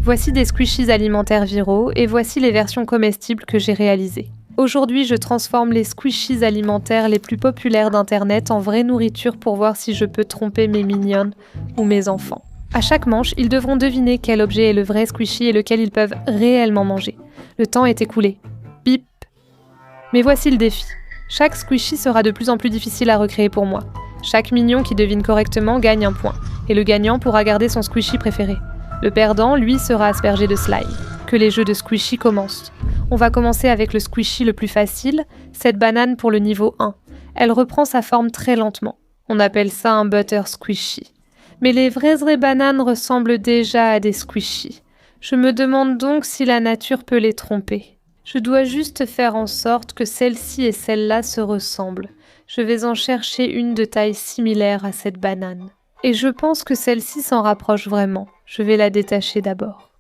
Voici des squishies alimentaires viraux et voici les versions comestibles que j'ai réalisées. Aujourd'hui, je transforme les squishies alimentaires les plus populaires d'Internet en vraie nourriture pour voir si je peux tromper mes mignonnes ou mes enfants. À chaque manche, ils devront deviner quel objet est le vrai squishy et lequel ils peuvent réellement manger. Le temps est écoulé. Bip. Mais voici le défi. Chaque squishy sera de plus en plus difficile à recréer pour moi. Chaque mignon qui devine correctement gagne un point, et le gagnant pourra garder son squishy préféré. Le perdant, lui, sera aspergé de slime. Que les jeux de squishy commencent. On va commencer avec le squishy le plus facile, cette banane pour le niveau 1. Elle reprend sa forme très lentement. On appelle ça un butter squishy. Mais les vraies bananes ressemblent déjà à des squishies. Je me demande donc si la nature peut les tromper. Je dois juste faire en sorte que celle-ci et celle-là se ressemblent. Je vais en chercher une de taille similaire à cette banane. Et je pense que celle-ci s'en rapproche vraiment. Je vais la détacher d'abord.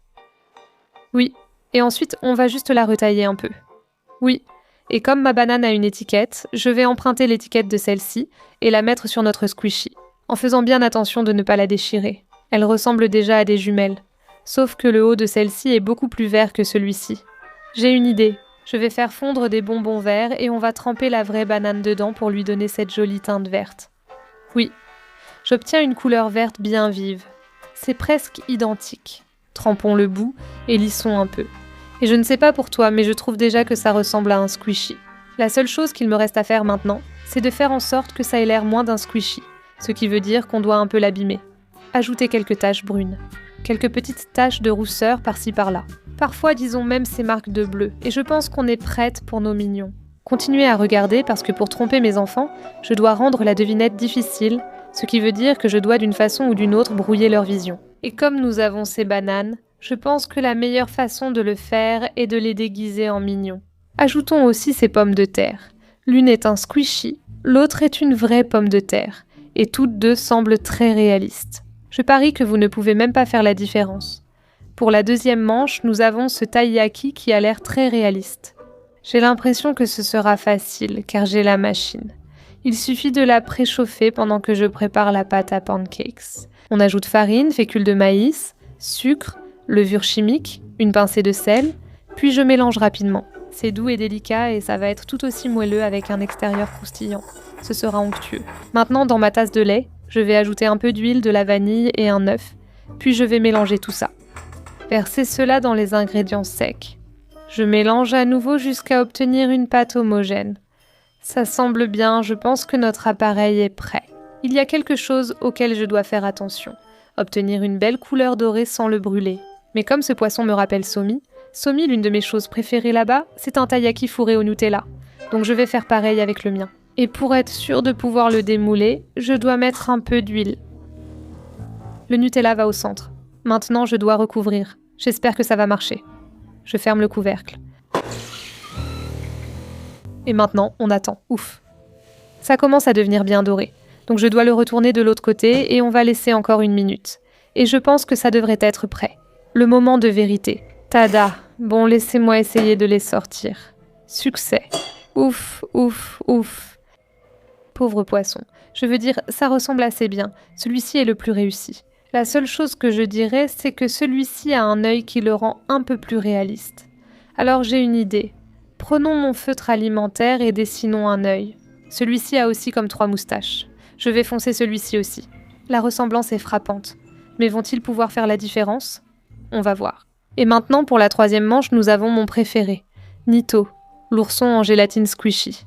Oui, et ensuite on va juste la retailler un peu. Oui, et comme ma banane a une étiquette, je vais emprunter l'étiquette de celle-ci et la mettre sur notre squishy, en faisant bien attention de ne pas la déchirer. Elle ressemble déjà à des jumelles, sauf que le haut de celle-ci est beaucoup plus vert que celui-ci. J'ai une idée, je vais faire fondre des bonbons verts et on va tremper la vraie banane dedans pour lui donner cette jolie teinte verte. Oui, j'obtiens une couleur verte bien vive. C'est presque identique. Trempons le bout et lissons un peu. Et je ne sais pas pour toi, mais je trouve déjà que ça ressemble à un squishy. La seule chose qu'il me reste à faire maintenant, c'est de faire en sorte que ça ait l'air moins d'un squishy, ce qui veut dire qu'on doit un peu l'abîmer. Ajouter quelques taches brunes, quelques petites taches de rousseur par-ci par-là. Parfois, disons même ces marques de bleu, et je pense qu'on est prête pour nos mignons. Continuez à regarder parce que pour tromper mes enfants, je dois rendre la devinette difficile, ce qui veut dire que je dois d'une façon ou d'une autre brouiller leur vision. Et comme nous avons ces bananes, je pense que la meilleure façon de le faire est de les déguiser en mignons. Ajoutons aussi ces pommes de terre. L'une est un squishy, l'autre est une vraie pomme de terre, et toutes deux semblent très réalistes. Je parie que vous ne pouvez même pas faire la différence. Pour la deuxième manche, nous avons ce taiyaki qui a l'air très réaliste. J'ai l'impression que ce sera facile, car j'ai la machine. Il suffit de la préchauffer pendant que je prépare la pâte à pancakes. On ajoute farine, fécule de maïs, sucre, levure chimique, une pincée de sel, puis je mélange rapidement. C'est doux et délicat et ça va être tout aussi moelleux avec un extérieur croustillant. Ce sera onctueux. Maintenant, dans ma tasse de lait, je vais ajouter un peu d'huile, de la vanille et un œuf, puis je vais mélanger tout ça. Versez cela dans les ingrédients secs. Je mélange à nouveau jusqu'à obtenir une pâte homogène. Ça semble bien, je pense que notre appareil est prêt. Il y a quelque chose auquel je dois faire attention. Obtenir une belle couleur dorée sans le brûler. Mais comme ce poisson me rappelle Somi, l'une de mes choses préférées là-bas, c'est un taiyaki fourré au Nutella. Donc je vais faire pareil avec le mien. Et pour être sûre de pouvoir le démouler, je dois mettre un peu d'huile. Le Nutella va au centre. Maintenant, je dois recouvrir. J'espère que ça va marcher. Je ferme le couvercle. Et maintenant, on attend. Ouf. Ça commence à devenir bien doré. Donc je dois le retourner de l'autre côté et on va laisser encore 1 minute. Et je pense que ça devrait être prêt. Le moment de vérité. Tada! Bon, laissez-moi essayer de les sortir. Succès. Ouf, ouf, ouf. Pauvre poisson. Je veux dire, ça ressemble assez bien. Celui-ci est le plus réussi. La seule chose que je dirais, c'est que celui-ci a un œil qui le rend un peu plus réaliste. Alors j'ai une idée. Prenons mon feutre alimentaire et dessinons un œil. Celui-ci a aussi comme 3 moustaches. Je vais foncer celui-ci aussi. La ressemblance est frappante. Mais vont-ils pouvoir faire la différence ? On va voir. Et maintenant, pour la 3e manche, nous avons mon préféré. Nito, l'ourson en gélatine squishy.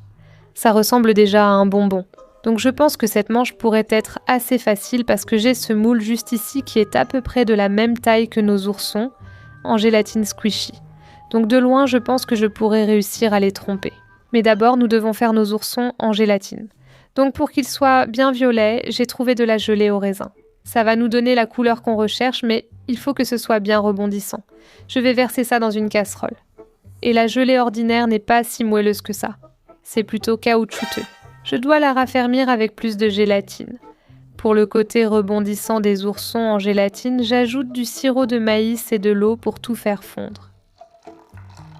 Ça ressemble déjà à un bonbon. Donc je pense que cette manche pourrait être assez facile parce que j'ai ce moule juste ici qui est à peu près de la même taille que nos oursons en gélatine squishy. Donc de loin, je pense que je pourrais réussir à les tromper. Mais d'abord, nous devons faire nos oursons en gélatine. Donc pour qu'ils soient bien violets, j'ai trouvé de la gelée au raisin. Ça va nous donner la couleur qu'on recherche, mais il faut que ce soit bien rebondissant. Je vais verser ça dans une casserole. Et la gelée ordinaire n'est pas si moelleuse que ça. C'est plutôt caoutchouteux. Je dois la raffermir avec plus de gélatine. Pour le côté rebondissant des oursons en gélatine, j'ajoute du sirop de maïs et de l'eau pour tout faire fondre.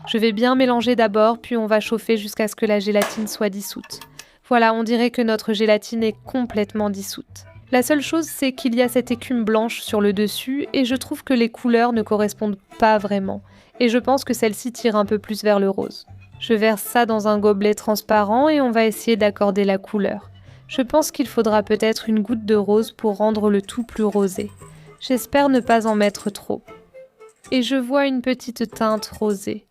Je vais bien mélanger d'abord, puis on va chauffer jusqu'à ce que la gélatine soit dissoute. Voilà, on dirait que notre gélatine est complètement dissoute. La seule chose, c'est qu'il y a cette écume blanche sur le dessus et je trouve que les couleurs ne correspondent pas vraiment. Et je pense que celle-ci tire un peu plus vers le rose. Je verse ça dans un gobelet transparent et on va essayer d'accorder la couleur. Je pense qu'il faudra peut-être une goutte de rose pour rendre le tout plus rosé. J'espère ne pas en mettre trop. Et je vois une petite teinte rosée.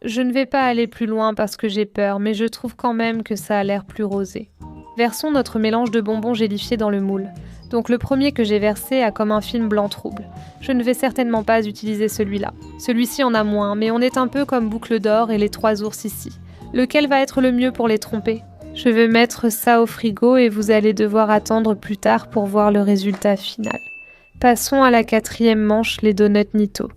Je ne vais pas aller plus loin parce que j'ai peur, mais je trouve quand même que ça a l'air plus rosé. Versons notre mélange de bonbons gélifiés dans le moule. Donc le premier que j'ai versé a comme un film blanc trouble. Je ne vais certainement pas utiliser celui-là. Celui-ci en a moins, mais on est un peu comme Boucle d'Or et les 3 ours ici. Lequel va être le mieux pour les tromper ? Je vais mettre ça au frigo et vous allez devoir attendre plus tard pour voir le résultat final. Passons à la 4e manche, les donuts Nito.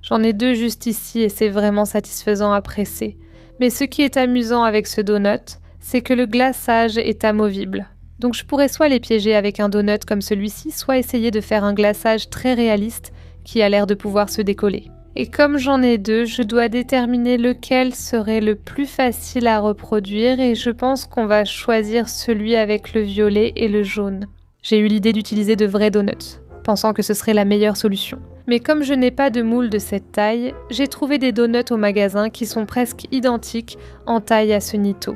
J'en ai 2 juste ici et c'est vraiment satisfaisant à presser. Mais ce qui est amusant avec ce donut, c'est que le glaçage est amovible. Donc je pourrais soit les piéger avec un donut comme celui-ci, soit essayer de faire un glaçage très réaliste qui a l'air de pouvoir se décoller. Et comme j'en ai 2, je dois déterminer lequel serait le plus facile à reproduire et je pense qu'on va choisir celui avec le violet et le jaune. J'ai eu l'idée d'utiliser de vrais donuts, pensant que ce serait la meilleure solution. Mais comme je n'ai pas de moule de cette taille, j'ai trouvé des donuts au magasin qui sont presque identiques en taille à ce Nito.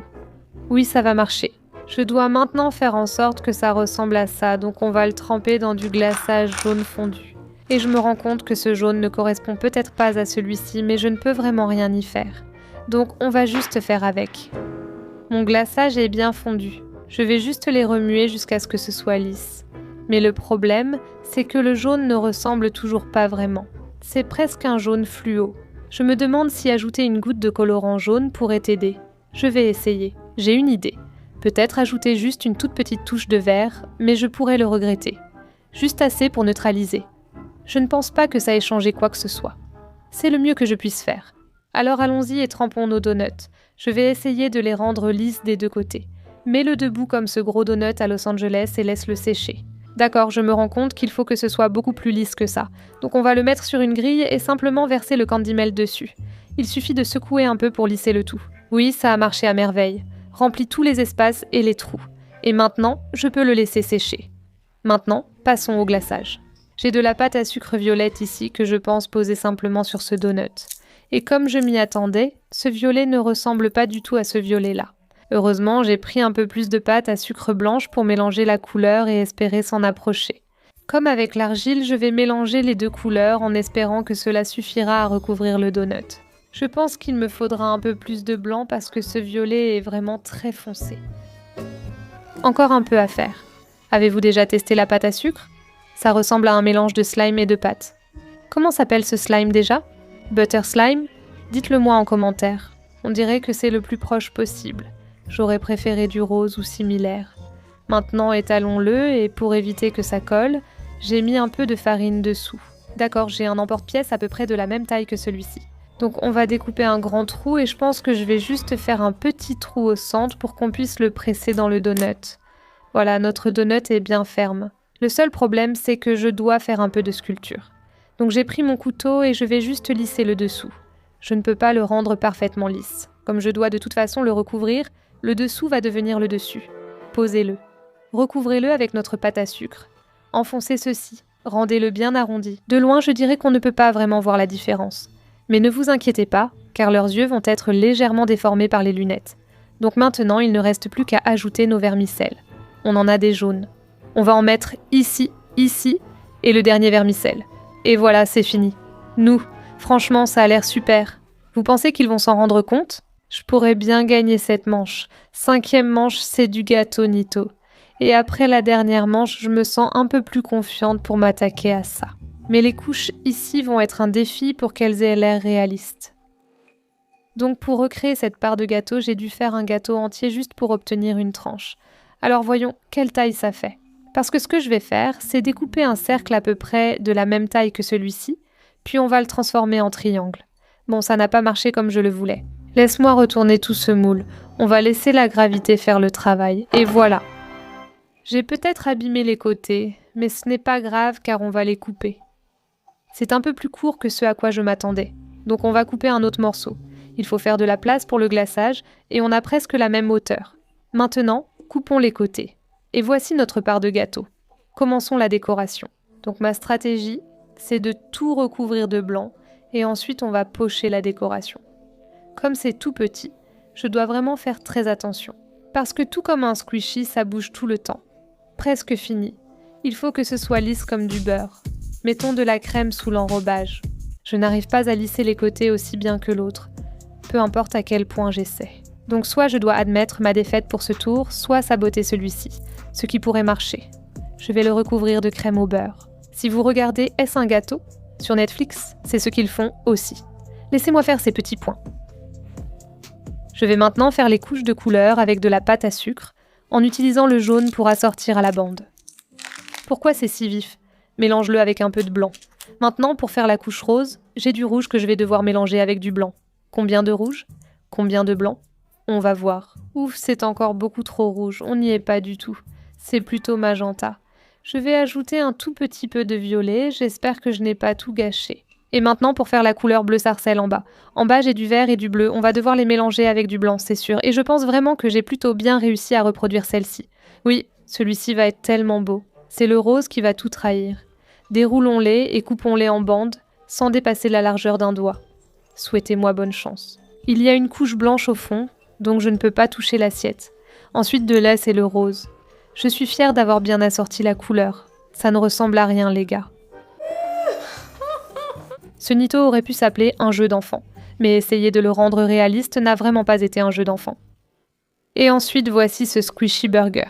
Oui, ça va marcher. Je dois maintenant faire en sorte que ça ressemble à ça, donc on va le tremper dans du glaçage jaune fondu. Et je me rends compte que ce jaune ne correspond peut-être pas à celui-ci, mais je ne peux vraiment rien y faire. Donc on va juste faire avec. Mon glaçage est bien fondu. Je vais juste les remuer jusqu'à ce que ce soit lisse. Mais le problème, c'est que le jaune ne ressemble toujours pas vraiment. C'est presque un jaune fluo. Je me demande si ajouter une goutte de colorant jaune pourrait aider. Je vais essayer. J'ai une idée. Peut-être ajouter juste une toute petite touche de vert, mais je pourrais le regretter. Juste assez pour neutraliser. Je ne pense pas que ça ait changé quoi que ce soit. C'est le mieux que je puisse faire. Alors allons-y et trempons nos donuts. Je vais essayer de les rendre lisses des 2 côtés. Mets-le debout comme ce gros donut à Los Angeles et laisse-le sécher. D'accord, je me rends compte qu'il faut que ce soit beaucoup plus lisse que ça. Donc on va le mettre sur une grille et simplement verser le candy melt dessus. Il suffit de secouer un peu pour lisser le tout. Oui, ça a marché à merveille. Remplis tous les espaces et les trous. Et maintenant, je peux le laisser sécher. Maintenant, passons au glaçage. J'ai de la pâte à sucre violette ici que je pense poser simplement sur ce donut. Et comme je m'y attendais, ce violet ne ressemble pas du tout à ce violet-là. Heureusement, j'ai pris un peu plus de pâte à sucre blanche pour mélanger la couleur et espérer s'en approcher. Comme avec l'argile, je vais mélanger les 2 couleurs en espérant que cela suffira à recouvrir le donut. Je pense qu'il me faudra un peu plus de blanc parce que ce violet est vraiment très foncé. Encore un peu à faire. Avez-vous déjà testé la pâte à sucre ? Ça ressemble à un mélange de slime et de pâte. Comment s'appelle ce slime déjà ? Butter slime ? Dites-le moi en commentaire. On dirait que c'est le plus proche possible. J'aurais préféré du rose ou similaire. Maintenant étalons-le et pour éviter que ça colle, j'ai mis un peu de farine dessous. D'accord, j'ai un emporte-pièce à peu près de la même taille que celui-ci. Donc on va découper un grand trou et je pense que je vais juste faire un petit trou au centre pour qu'on puisse le presser dans le donut. Voilà, notre donut est bien ferme. Le seul problème, c'est que je dois faire un peu de sculpture. Donc j'ai pris mon couteau et je vais juste lisser le dessous. Je ne peux pas le rendre parfaitement lisse. Comme je dois de toute façon le recouvrir, le dessous va devenir le dessus. Posez-le. Recouvrez-le avec notre pâte à sucre. Enfoncez ceci. Rendez-le bien arrondi. De loin, je dirais qu'on ne peut pas vraiment voir la différence. Mais ne vous inquiétez pas, car leurs yeux vont être légèrement déformés par les lunettes. Donc maintenant, il ne reste plus qu'à ajouter nos vermicelles. On en a des jaunes. On va en mettre ici, et le dernier vermicelle. Et voilà, c'est fini. Nous, franchement, ça a l'air super. Vous pensez qu'ils vont s'en rendre compte ? Je pourrais bien gagner cette manche. 5e manche, c'est du gâteau Nito. Et après la dernière manche, je me sens un peu plus confiante pour m'attaquer à ça. Mais les couches ici vont être un défi pour qu'elles aient l'air réalistes. Donc pour recréer cette part de gâteau, j'ai dû faire un gâteau entier juste pour obtenir une tranche. Alors voyons, quelle taille ça fait ? Parce que ce que je vais faire, c'est découper un cercle à peu près de la même taille que celui-ci, puis on va le transformer en triangle. Bon, ça n'a pas marché comme je le voulais. Laisse-moi retourner tout ce moule. On va laisser la gravité faire le travail. Et voilà. J'ai peut-être abîmé les côtés, mais ce n'est pas grave car on va les couper. C'est un peu plus court que ce à quoi je m'attendais. Donc on va couper un autre morceau. Il faut faire de la place pour le glaçage et on a presque la même hauteur. Maintenant, coupons les côtés. Et voici notre part de gâteau. Commençons la décoration. Donc ma stratégie, c'est de tout recouvrir de blanc et ensuite on va pocher la décoration. Comme c'est tout petit, je dois vraiment faire très attention. Parce que tout comme un squishy, ça bouge tout le temps. Presque fini. Il faut que ce soit lisse comme du beurre. Mettons de la crème sous l'enrobage. Je n'arrive pas à lisser les côtés aussi bien que l'autre, peu importe à quel point j'essaie. Donc soit je dois admettre ma défaite pour ce tour, soit saboter celui-ci, ce qui pourrait marcher. Je vais le recouvrir de crème au beurre. Si vous regardez Est-ce un gâteau sur Netflix, c'est ce qu'ils font aussi. Laissez-moi faire ces petits points. Je vais maintenant faire les couches de couleur avec de la pâte à sucre, en utilisant le jaune pour assortir à la bande. Pourquoi c'est si vif ? Mélange-le avec un peu de blanc. Maintenant, pour faire la couche rose, j'ai du rouge que je vais devoir mélanger avec du blanc. Combien de rouge ? Combien de blanc ? On va voir. Ouf, c'est encore beaucoup trop rouge, on n'y est pas du tout. C'est plutôt magenta. Je vais ajouter un tout petit peu de violet, j'espère que je n'ai pas tout gâché. Et maintenant, pour faire la couleur bleu sarcelle en bas. En bas, j'ai du vert et du bleu, on va devoir les mélanger avec du blanc, c'est sûr. Et je pense vraiment que j'ai plutôt bien réussi à reproduire celle-ci. Oui, celui-ci va être tellement beau. C'est le rose qui va tout trahir. Déroulons-les et coupons-les en bandes, sans dépasser la largeur d'un doigt. Souhaitez-moi bonne chance. Il y a une couche blanche au fond, donc je ne peux pas toucher l'assiette. Ensuite de là, c'est le rose. Je suis fière d'avoir bien assorti la couleur. Ça ne ressemble à rien, les gars. Ce Nito aurait pu s'appeler un jeu d'enfant, mais essayer de le rendre réaliste n'a vraiment pas été un jeu d'enfant. Et ensuite, voici ce squishy burger.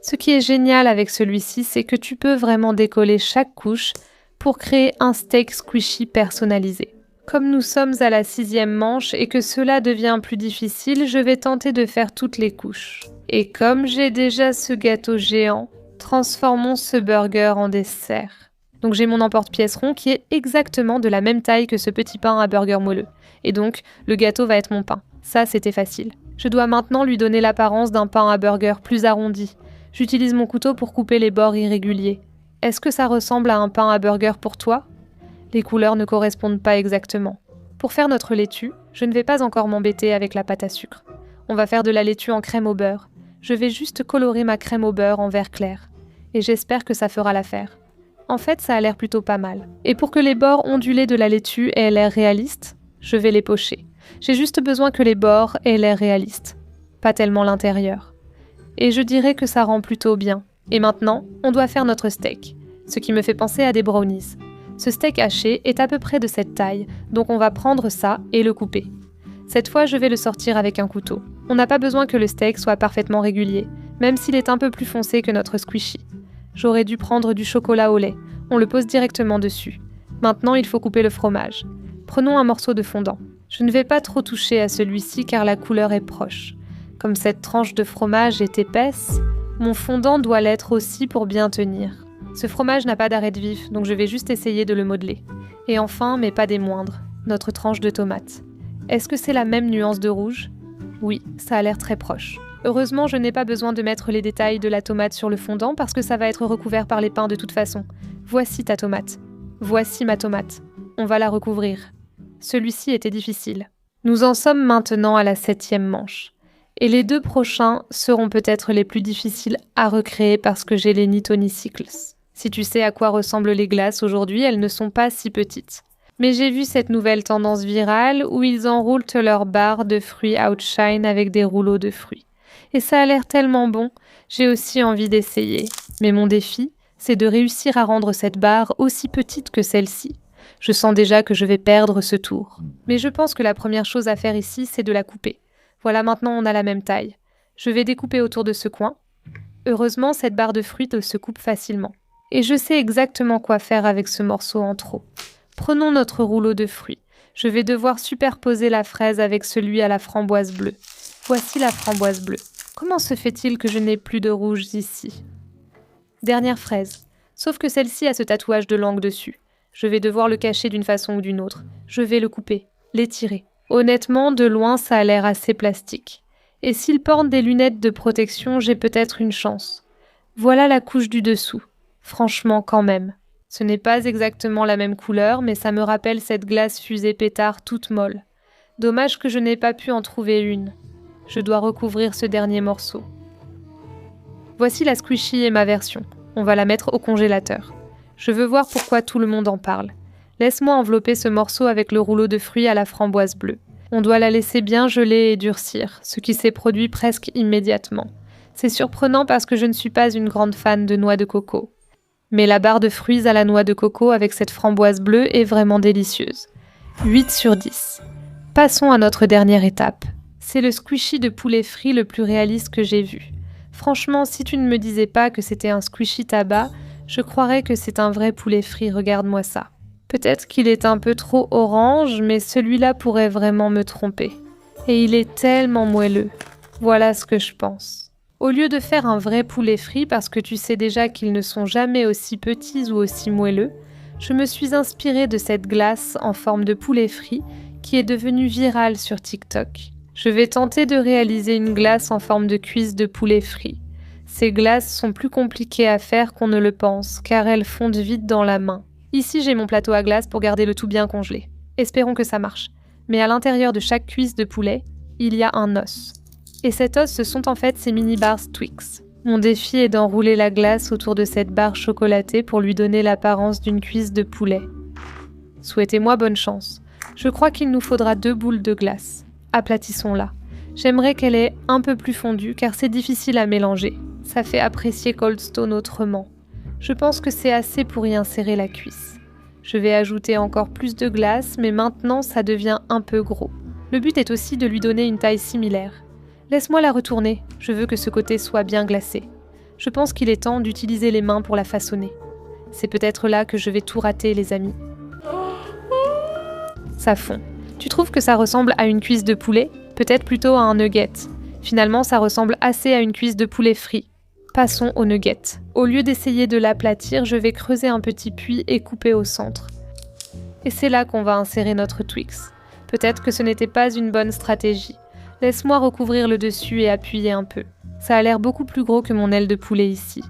Ce qui est génial avec celui-ci, c'est que tu peux vraiment décoller chaque couche pour créer un steak squishy personnalisé. Comme nous sommes à la 6e manche et que cela devient plus difficile, je vais tenter de faire toutes les couches. Et comme j'ai déjà ce gâteau géant, transformons ce burger en dessert. Donc j'ai mon emporte-pièce rond qui est exactement de la même taille que ce petit pain à burger moelleux. Et donc, le gâteau va être mon pain. Ça, c'était facile. Je dois maintenant lui donner l'apparence d'un pain à burger plus arrondi. J'utilise mon couteau pour couper les bords irréguliers. Est-ce que ça ressemble à un pain à burger pour toi ? Les couleurs ne correspondent pas exactement. Pour faire notre laitue, je ne vais pas encore m'embêter avec la pâte à sucre. On va faire de la laitue en crème au beurre. Je vais juste colorer ma crème au beurre en vert clair. Et j'espère que ça fera l'affaire. En fait, ça a l'air plutôt pas mal. Et pour que les bords ondulés de la laitue aient l'air réalistes, je vais les pocher. J'ai juste besoin que les bords aient l'air réalistes. Pas tellement l'intérieur. Et je dirais que ça rend plutôt bien. Et maintenant, on doit faire notre steak. Ce qui me fait penser à des brownies. Ce steak haché est à peu près de cette taille, donc on va prendre ça et le couper. Cette fois, je vais le sortir avec un couteau. On n'a pas besoin que le steak soit parfaitement régulier, même s'il est un peu plus foncé que notre squishy. J'aurais dû prendre du chocolat au lait. On le pose directement dessus. Maintenant, il faut couper le fromage. Prenons un morceau de fondant. Je ne vais pas trop toucher à celui-ci car la couleur est proche. Comme cette tranche de fromage est épaisse, mon fondant doit l'être aussi pour bien tenir. Ce fromage n'a pas d'arête vif, donc je vais juste essayer de le modeler. Et enfin, mais pas des moindres, notre tranche de tomate. Est-ce que c'est la même nuance de rouge ? Oui, ça a l'air très proche. Heureusement, je n'ai pas besoin de mettre les détails de la tomate sur le fondant parce que ça va être recouvert par les pains de toute façon. Voici ta tomate. Voici ma tomate. On va la recouvrir. Celui-ci était difficile. Nous en sommes maintenant à la 7e manche. Et les 2 prochains seront peut-être les plus difficiles à recréer parce que j'ai les Nitonicycles. Si tu sais à quoi ressemblent les glaces aujourd'hui, elles ne sont pas si petites. Mais j'ai vu cette nouvelle tendance virale où ils enroulent leurs barres de fruits Outshine avec des rouleaux de fruits. Et ça a l'air tellement bon, j'ai aussi envie d'essayer. Mais mon défi, c'est de réussir à rendre cette barre aussi petite que celle-ci. Je sens déjà que je vais perdre ce tour. Mais je pense que la première chose à faire ici, c'est de la couper. Voilà, maintenant on a la même taille. Je vais découper autour de ce coin. Heureusement, cette barre de fruits se coupe facilement. Et je sais exactement quoi faire avec ce morceau en trop. Prenons notre rouleau de fruits. Je vais devoir superposer la fraise avec celui à la framboise bleue. Voici la framboise bleue. Comment se fait-il que je n'ai plus de rouge ici ? Dernière fraise. Sauf que celle-ci a ce tatouage de langue dessus. Je vais devoir le cacher d'une façon ou d'une autre. Je vais le couper, l'étirer. Honnêtement, de loin, ça a l'air assez plastique. Et s'il porte des lunettes de protection, j'ai peut-être une chance. Voilà la couche du dessous. Franchement, quand même. Ce n'est pas exactement la même couleur, mais ça me rappelle cette glace fusée pétard toute molle. Dommage que je n'ai pas pu en trouver une. Je dois recouvrir ce dernier morceau. Voici la squishy et ma version. On va la mettre au congélateur. Je veux voir pourquoi tout le monde en parle. Laisse-moi envelopper ce morceau avec le rouleau de fruits à la framboise bleue. On doit la laisser bien geler et durcir, ce qui s'est produit presque immédiatement. C'est surprenant parce que je ne suis pas une grande fan de noix de coco. Mais la barre de fruits à la noix de coco avec cette framboise bleue est vraiment délicieuse. 8 sur 10. Passons à notre dernière étape. C'est le squishy de poulet frit le plus réaliste que j'ai vu. Franchement, si tu ne me disais pas que c'était un squishy tabac, je croirais que c'est un vrai poulet frit, regarde-moi ça. Peut-être qu'il est un peu trop orange, mais celui-là pourrait vraiment me tromper. Et il est tellement moelleux. Voilà ce que je pense. Au lieu de faire un vrai poulet frit, parce que tu sais déjà qu'ils ne sont jamais aussi petits ou aussi moelleux, je me suis inspirée de cette glace en forme de poulet frit qui est devenue virale sur TikTok. Je vais tenter de réaliser une glace en forme de cuisse de poulet frit. Ces glaces sont plus compliquées à faire qu'on ne le pense, car elles fondent vite dans la main. Ici, j'ai mon plateau à glace pour garder le tout bien congelé. Espérons que ça marche. Mais à l'intérieur de chaque cuisse de poulet, il y a un os. Et cet os, ce sont en fait ces mini bars Twix. Mon défi est d'enrouler la glace autour de cette barre chocolatée pour lui donner l'apparence d'une cuisse de poulet. Souhaitez-moi bonne chance. Je crois qu'il nous faudra 2 boules de glace. Aplatissons-la. J'aimerais qu'elle ait un peu plus fondue car c'est difficile à mélanger. Ça fait apprécier Cold Stone autrement. Je pense que c'est assez pour y insérer la cuisse. Je vais ajouter encore plus de glace, mais maintenant ça devient un peu gros. Le but est aussi de lui donner une taille similaire. Laisse-moi la retourner, je veux que ce côté soit bien glacé. Je pense qu'il est temps d'utiliser les mains pour la façonner. C'est peut-être là que je vais tout rater, les amis. Ça fond. Tu trouves que ça ressemble à une cuisse de poulet ? Peut-être plutôt à un nugget. Finalement, ça ressemble assez à une cuisse de poulet frit. Passons au nugget. Au lieu d'essayer de l'aplatir, je vais creuser un petit puits et couper au centre. Et c'est là qu'on va insérer notre Twix. Peut-être que ce n'était pas une bonne stratégie. Laisse-moi recouvrir le dessus et appuyer un peu. Ça a l'air beaucoup plus gros que mon aile de poulet ici.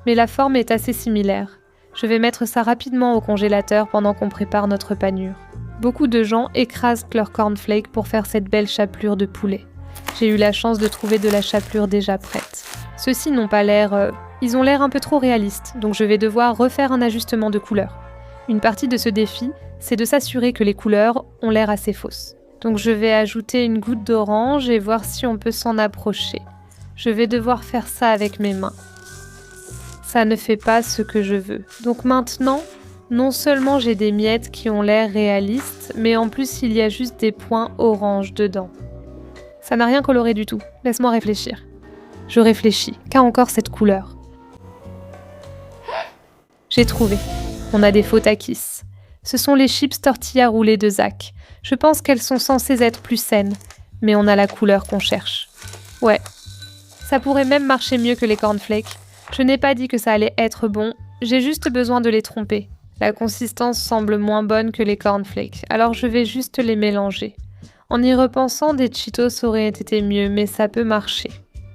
Mais la forme est assez similaire. Je vais mettre ça rapidement au congélateur pendant qu'on prépare notre panure. Beaucoup de gens écrasent leur cornflake pour faire cette belle chapelure de poulet. J'ai eu la chance de trouver de la chapelure déjà prête. Ceux-ci n'ont pas l'air... Ils ont l'air un peu trop réalistes, donc je vais devoir refaire un ajustement de couleur. Une partie de ce défi, c'est de s'assurer que les couleurs ont l'air assez fausses. Donc je vais ajouter une goutte d'orange et voir si on peut s'en approcher. Je vais devoir faire ça avec mes mains. Ça ne fait pas ce que je veux. Donc maintenant, non seulement j'ai des miettes qui ont l'air réalistes, mais en plus il y a juste des points orange dedans. Ça n'a rien coloré du tout. Laisse-moi réfléchir. Je réfléchis. Qu'a encore cette couleur ? J'ai trouvé. On a des faux takis. Ce sont les chips tortilla roulées de Zach. Je pense qu'elles sont censées être plus saines, mais on a la couleur qu'on cherche. Ouais. Ça pourrait même marcher mieux que les cornflakes. Je n'ai pas dit que ça allait être bon, j'ai juste besoin de les tromper. La consistance semble moins bonne que les cornflakes, alors je vais juste les mélanger. En y repensant, des Cheetos auraient été mieux, mais ça peut marcher.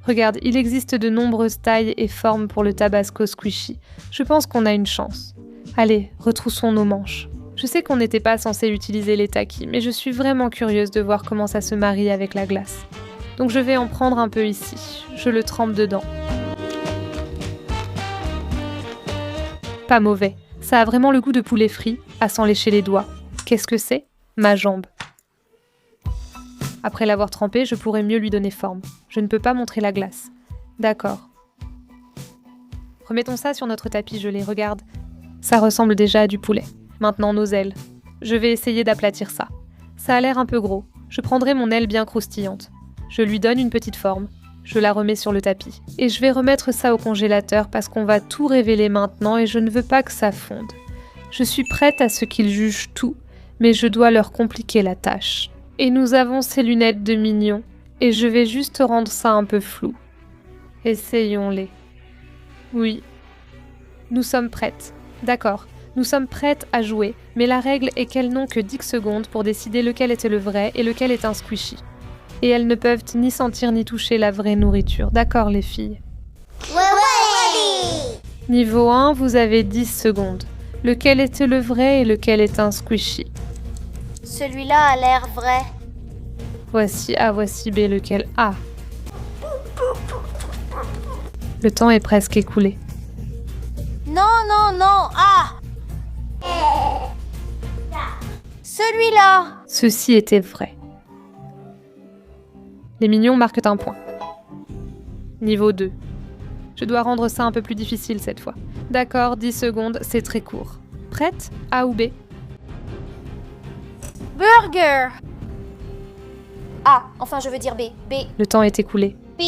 Regarde, il existe de nombreuses tailles et formes pour le Tabasco Squishy. Je pense qu'on a une chance. Allez, retroussons nos manches. Je sais qu'on n'était pas censé utiliser les takis, mais je suis vraiment curieuse de voir comment ça se marie avec la glace. Donc je vais en prendre un peu ici. Je le trempe dedans. Pas mauvais. Ça a vraiment le goût de poulet frit, à s'en lécher les doigts. Qu'est-ce que c'est ? Ma jambe. Après l'avoir trempé, je pourrais mieux lui donner forme. Je ne peux pas montrer la glace. D'accord. Remettons ça sur notre tapis gelé, regarde. Ça ressemble déjà à du poulet. Maintenant nos ailes. Je vais essayer d'aplatir ça. Ça a l'air un peu gros. Je prendrai mon aile bien croustillante. Je lui donne une petite forme. Je la remets sur le tapis. Et je vais remettre ça au congélateur parce qu'on va tout révéler maintenant et je ne veux pas que ça fonde. Je suis prête à ce qu'ils jugent tout, mais je dois leur compliquer la tâche. Et nous avons ces lunettes de mignon, et je vais juste rendre ça un peu flou. Essayons-les. Oui. Nous sommes prêtes. D'accord, nous sommes prêtes à jouer, mais la règle est qu'elles n'ont que 10 secondes pour décider lequel était le vrai et lequel est un squishy. Et elles ne peuvent ni sentir ni toucher la vraie nourriture. D'accord, les filles. Ouais. Niveau 1, vous avez 10 secondes. Lequel était le vrai et lequel est un squishy ? Celui-là a l'air vrai. Voici A, voici B, lequel A ? Le temps est presque écoulé. Non, non, non. Ah! Celui-là. Ceci était vrai. Les mignons marquent un point. Niveau 2. Je dois rendre ça un peu plus difficile cette fois. D'accord, 10 secondes, c'est très court. Prête? A ou B? Burger. Ah, enfin je veux dire B. B. Le temps est écoulé. B.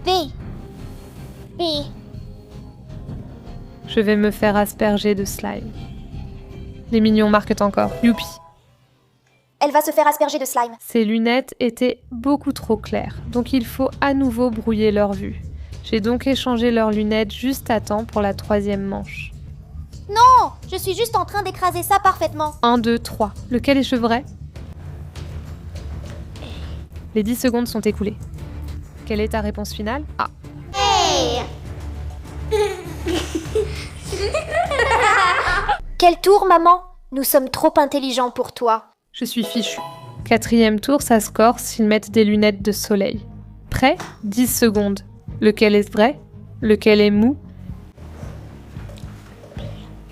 B. B. Je vais me faire asperger de slime. Les mignons marquent encore. Youpi! Elle va se faire asperger de slime. Ces lunettes étaient beaucoup trop claires, donc il faut à nouveau brouiller leur vue. J'ai donc échangé leurs lunettes juste à temps pour la 3e manche. Non, je suis juste en train d'écraser ça parfaitement. 1, 2, 3. Lequel est vrai? Les 10 secondes sont écoulées. Quelle est ta réponse finale? A. Hey. Quel tour, maman? Nous sommes trop intelligents pour toi. Je suis fichu. 4e tour, ça score s'ils mettent des lunettes de soleil. Prêt? 10 secondes. Lequel est vrai? Lequel est mou?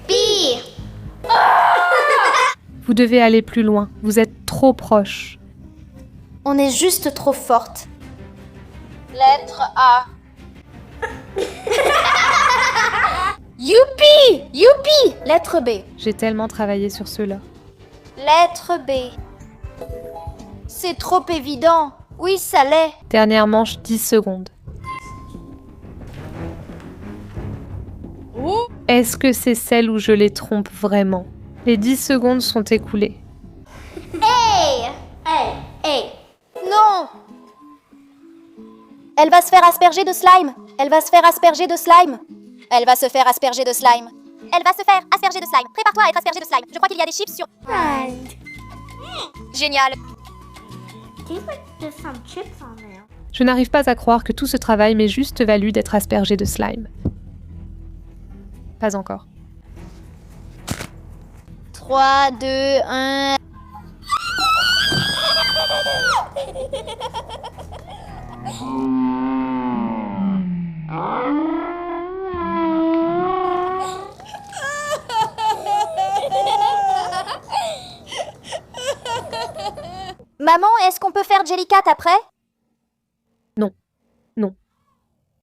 Pire. Vous devez aller plus loin. Vous êtes trop proche. On est juste trop forte. Lettre A. Youpi! Youpi! Lettre B. J'ai tellement travaillé sur cela. Lettre B. C'est trop évident. Oui, ça l'est. Dernière manche, 10 secondes. Est-ce que c'est celle où je les trompe vraiment? Les 10 secondes sont écoulées. Hey! Hey! Hey! Non! Elle va se faire asperger de slime. Elle va se faire asperger de slime. Elle va se faire asperger de slime. Elle va se faire asperger de slime. Prépare-toi à être aspergée de slime. Je crois qu'il y a des chips sur... Génial. Je n'arrive pas à croire que tout ce travail m'ait juste valu d'être aspergée de slime. Pas encore. 3, 2, 1... Maman, est-ce qu'on peut faire Jellycat après? Non. Non.